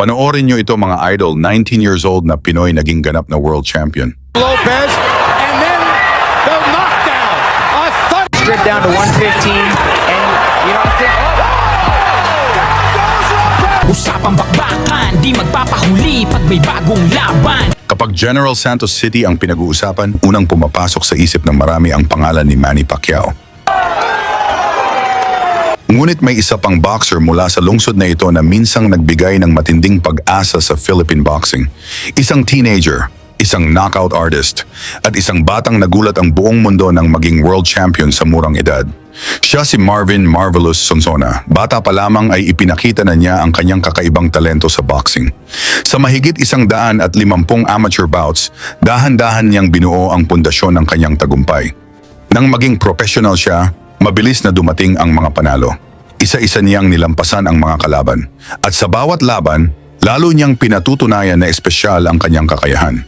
Panoorin nyo ito mga idol, 19 years old na Pinoy naging ganap na world champion. Lopez, and then the knockdown. Stripped down to 115, and you know, I think, Usapang bakbakan, di magpapahuli pag may bagong laban. Kapag General Santos City ang pinag-uusapan, unang pumapasok sa isip ng marami ang pangalan ni Manny Pacquiao. Ngunit may isa pang boxer mula sa lungsod na ito na minsang nagbigay ng matinding pag-asa sa Philippine boxing. Isang teenager, isang knockout artist, at isang batang nagulat ang buong mundo ng maging world champion sa murang edad. Siya si Marvin Marvelous Sonsona. Bata pa lamang ay ipinakita na niya ang kanyang kakaibang talento sa boxing. Sa mahigit 150 amateur bouts, dahan-dahan niyang binuo ang pundasyon ng kanyang tagumpay. Nang maging professional siya, mabilis na dumating ang mga panalo. Isa-isa niyang nilampasan ang mga kalaban. At sa bawat laban, lalo niyang pinatutunayan na espesyal ang kanyang kakayahan.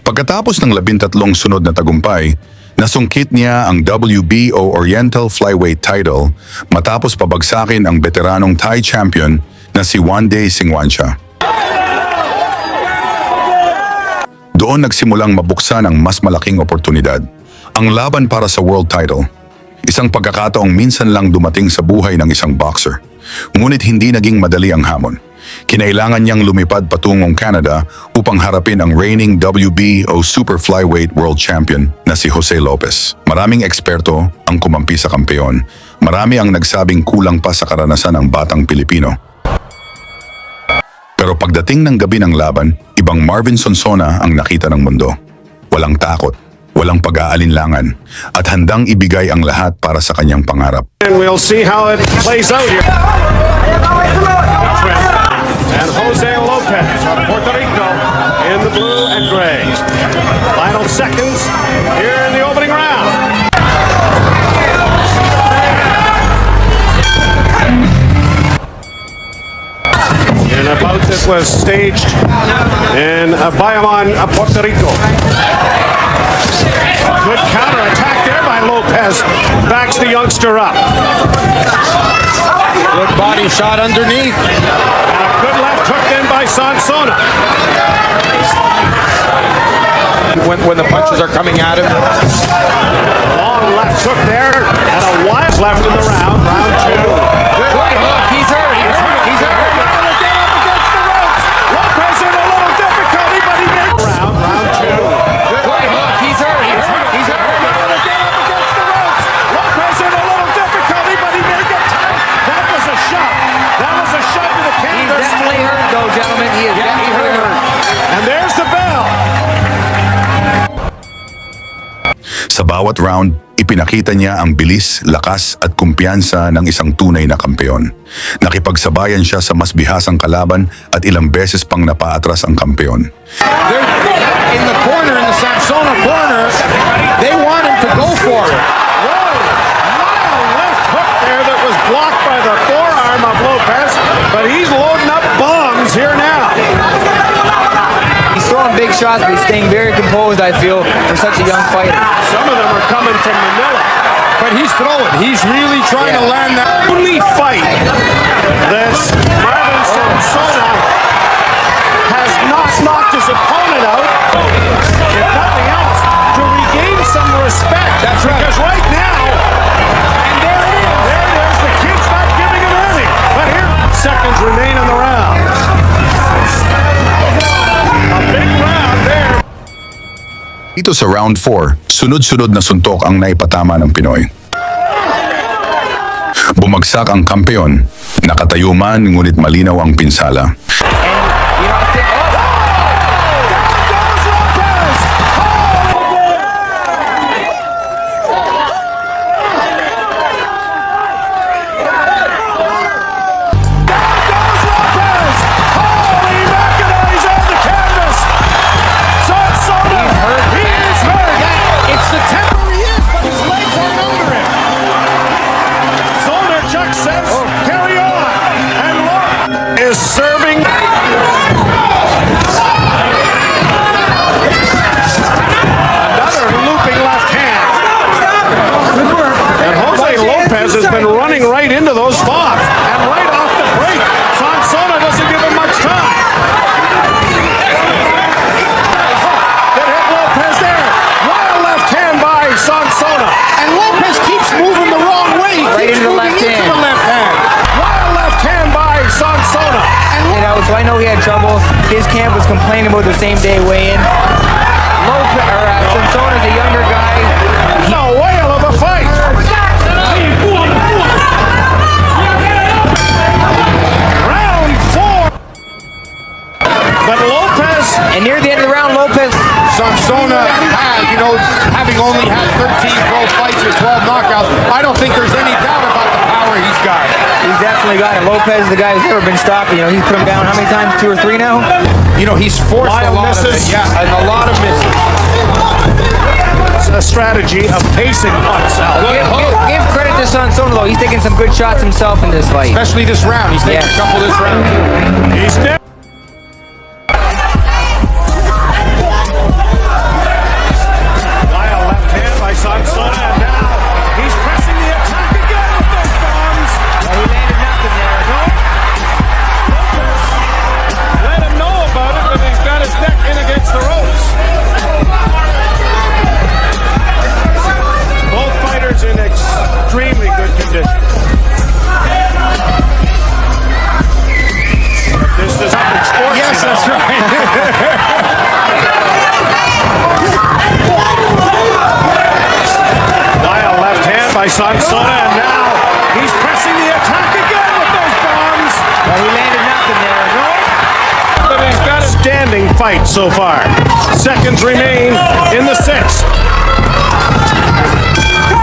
Pagkatapos ng 13 sunod na tagumpay, nasungkit niya ang WBO Oriental Flyweight title matapos pabagsakin ang veteranong Thai champion na si Wanday Singwansha. Doon nagsimulang mabuksan ang mas malaking oportunidad, ang laban para sa world title. Isang pagkakataong minsan lang dumating sa buhay ng isang boxer, ngunit hindi naging madali ang hamon. Kinailangan niyang lumipad patungong Canada upang harapin ang reigning WBO Super Flyweight World Champion na si Jose Lopez. Maraming eksperto ang kumampi sa kampeon. Marami ang nagsabing kulang pa sa karanasan ng batang Pilipino. Pero pagdating ng gabi ng laban, ibang Marvin Sonsona ang nakita ng mundo. Walang takot, walang pag-aalinlangan, at handang ibigay ang lahat para sa kanyang pangarap. And we'll see how it plays out here. And Jose Lopez of Puerto Rico in the blue and gray. Final seconds here in the opening round. In a bout that was staged in Bayamon, Puerto Rico. Good counter-attack there by Lopez. Backs the youngster up. Good body shot underneath. And a good left hook in by Sonsona. When the punches are coming at him. Long left hook there. And a wide left in the round. Round two. good hook. He's hurt. He's hurt. Lopez in a little difficulty, but he makes round two. Good hook. He's hurt. He's hurt. Lopez in a little difficulty, but he made it tight. That was a shot. That was a shot to the He's canvas. definitely hurt, though, gentlemen. He is definitely hurt. And there's the bell. Sa bawat round, ipinakita niya ang bilis, lakas at kumpiyansa ng isang tunay na kampeon. Nakipagsabayan siya sa mas bihasang kalaban at ilang beses pang napaatras ang kampeon. In the corner, in the Sonsona corner, they want him to go for it. Wild left hook there that was blocked by the forearm of Lopez, but he's loading up bombs here now. He's throwing big shots, but he's staying very composed, I feel, for such a young fighter. Some of them are coming from Manila. But he's throwing. He's really trying to land that. Only fight that Marvin Sonsona has not knocked his opponent out, if nothing else, to regain some respect. That's right. Because right now, and there it is. There it is. The kid's not giving him anything. But here, seconds remain in the round. A big round there. Dito sa round 4, sunod-sunod na suntok ang naipatama ng Pinoy. Bumagsak ang kampeon, nakatayo man ngunit malinaw ang pinsala. You know, I think, serving. Another looping left hand. And Jose Lopez has been running right into those spots. And right off the break, Sonsona doesn't give him much time. Good hit, Lopez there. Wild left hand by Sonsona. And Lopez keeps moving the wrong way. He Right keeps into the moving left into hand. the left hand. Wild left hand by Sonsona. You know, so I know he had trouble. His camp was complaining about the same day weigh-in. Sonsona's a younger guy. A whale of a fight. Round 4. But Lopez. And near the end of the round, Lopez. Sonsona has, having only had 13 pro fights or 12 knockouts, I don't think there's any doubt about the power he's got. He's definitely got it. Lopez is the guy who's never been stopped. He's put him down how many times? 2 or 3 now? He's forced Wild a lot misses. of it. Yeah, and a lot of misses. A strategy of pacing oneself. Give credit to Sonsona, though. He's taking some good shots himself in this fight. Especially this round. He's taking a couple this round, too. He's never. Wild left hand by Sonsona, and now he's pressing the attack again with those bombs. He landed nothing there. Let him know about it, but he's got his neck in against the ropes. Both fighters in extremely good condition. This does happen in sports. Yes, that's right. Wild left hand by Sonsona, and now he's pressing the attack again with those bombs. He landed nothing there. But he's got a standing fight so far. Seconds remain in the 6th.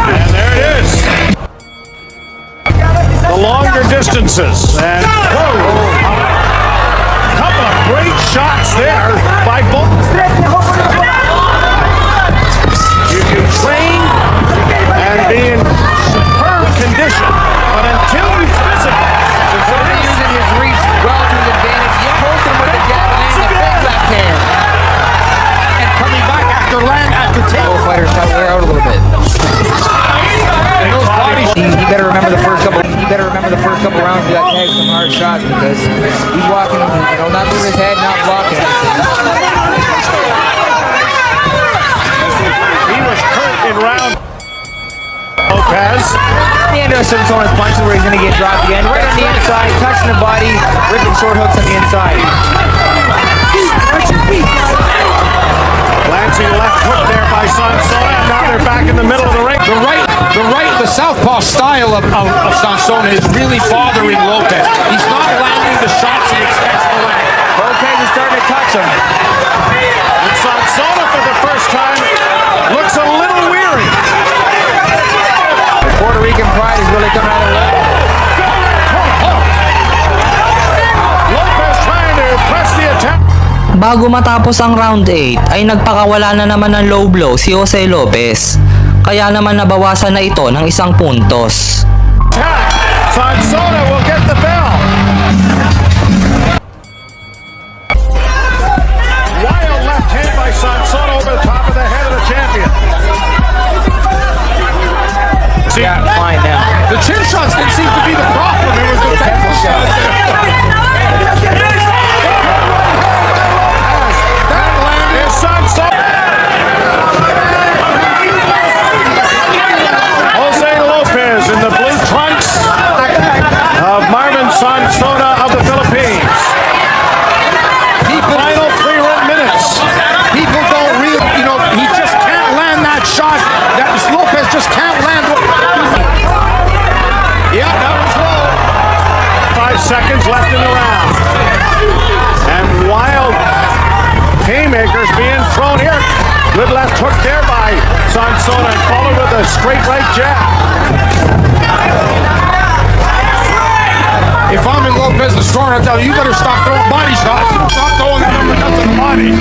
And there it is. The longer distances. And couple of great shots there by both. You can train and be in superb condition, but until you physically, Sonsona using his reach well to his advantage. He pulls him with the jab and lands a big left hand. And coming back after take. Both fighters got to wear out a little bit. And those body He better remember the first couple. He better remember the first couple rounds. He got tagged some hard shots because he's walking. Not moving his head, not blocking anything. he was hurt in round. Lopez. The end of Sonsona's punches where he's going to get dropped again. Right on the inside, touching the body, ripping short hooks on the inside. Glancing left hook there by Sonsona, and now they're back in the middle of the ring. The southpaw style of Sonsona is really bothering Lopez. He's not landing the shots he expects to land. Lopez is starting to touch him. And Sonsona, for the first time, looks a little weary. The Puerto Rican pride is really coming out of the Lopez trying to press the attack. Bago matapos ang round 8 ay nagpakawala na naman ng low blow si Jose Lopez. Kaya naman nabawasan na ito ng 1 puntos. Sonsona will get the bell. Wild left hand by Sonsona over the top of the head of the champion. Yeah, fine now. The chin shots didn't seem to be the problem. It was the temple shots. That landed Sonsona. Jose Lopez in the blue trunks of Marvin Sonsona of the Philippines. Final 3 minutes. People don't really, he just can't land that shot. Lopez just can't land. Yeah, that was low. 5 seconds left in the round. And wild haymakers being thrown here. Good left hook there by Sonsona, and followed with a straight right jab. If I'm in Lopez the scorer, I'll tell you, you better stop throwing body shots. Stop throwing that uppercut to the body.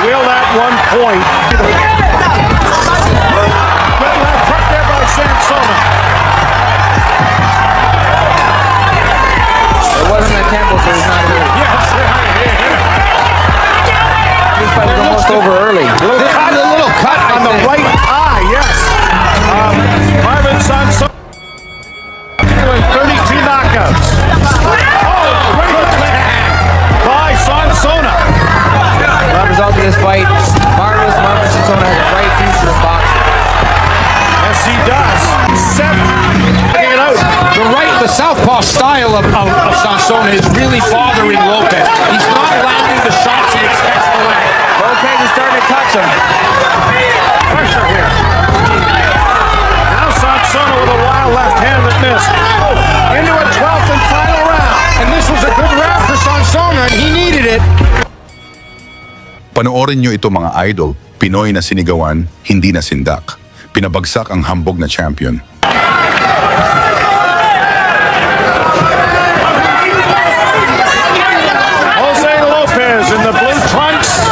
Will at one point. Good left hook there by Sonsona. It wasn't a tempo, so it's not really. This fight was almost over early. A little cut On the right eye, yes. Marvin Sonsona with 32 knockouts. Oh, great left hand by Sonsona. The result of this fight, Marvin Sonsona has a bright future in boxing. Yes, he does. Taking it out. the southpaw style of Sonsona is really bothering Lopez. He's not landing the shots he expects to land. Lopez is starting to touch him. Pressure here. Now Sonsona with a wild left hand that missed. Into a 12th and final round. And this was a good round for Sonsona, and he needed it. Panoorin nyo ito mga idol, Pinoy na sinigawan, hindi na sindak. Pinabagsak ang hambog na champion. Jose Lopez in the blue trunks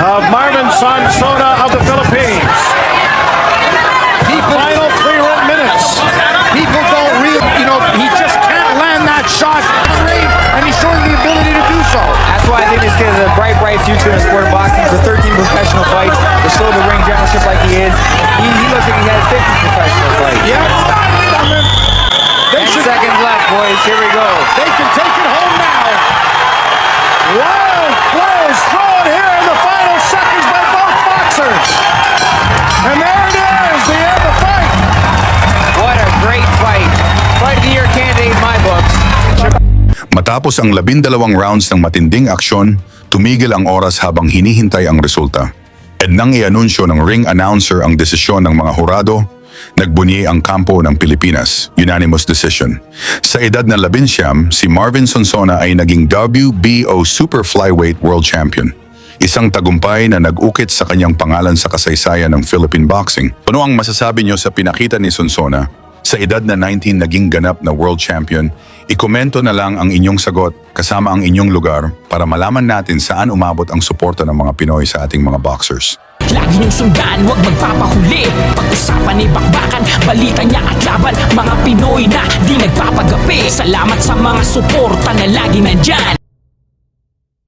of Marvin Sonsona of the Philippines. Final 3 minutes. People don't really, he just can't land that shot, and he's showing the ability to do so. That's why I think this kid has a bright future in the sport of boxing. For 13 professional fights, to show the ring generalship like he is, he looks like he has 50 professional fights. Yeah. 10 seconds left, boys. Here we go. They can take it home now. Wild blows thrown here in the final seconds by both boxers. And there it is, the end of the fight. What a great fight. Fight of the year candidate in my books. Matapos ang 12 rounds ng matinding aksyon, tumigil ang oras habang hinihintay ang resulta. At nang i-anunsyo ng ring announcer ang desisyon ng mga hurado, nagbunyi ang kampo ng Pilipinas, unanimous decision. Sa edad na 11, si Marvin Sonsona ay naging WBO Super Flyweight World Champion. Isang tagumpay na nag-ukit sa kanyang pangalan sa kasaysayan ng Philippine boxing. Ano ang masasabi niyo sa pinakita ni Sonsona? Sa edad na 19 naging ganap na world champion, ikomento na lang ang inyong sagot kasama ang inyong lugar para malaman natin saan umabot ang suporta ng mga Pinoy sa ating mga boxers. Lagi niyong sundan, huwag magpapahuli. Pag-usapan ni bakbakan, balita niya at laban. Mga Pinoy na di nagpapagapi. Salamat sa mga suporta na lagi nandyan.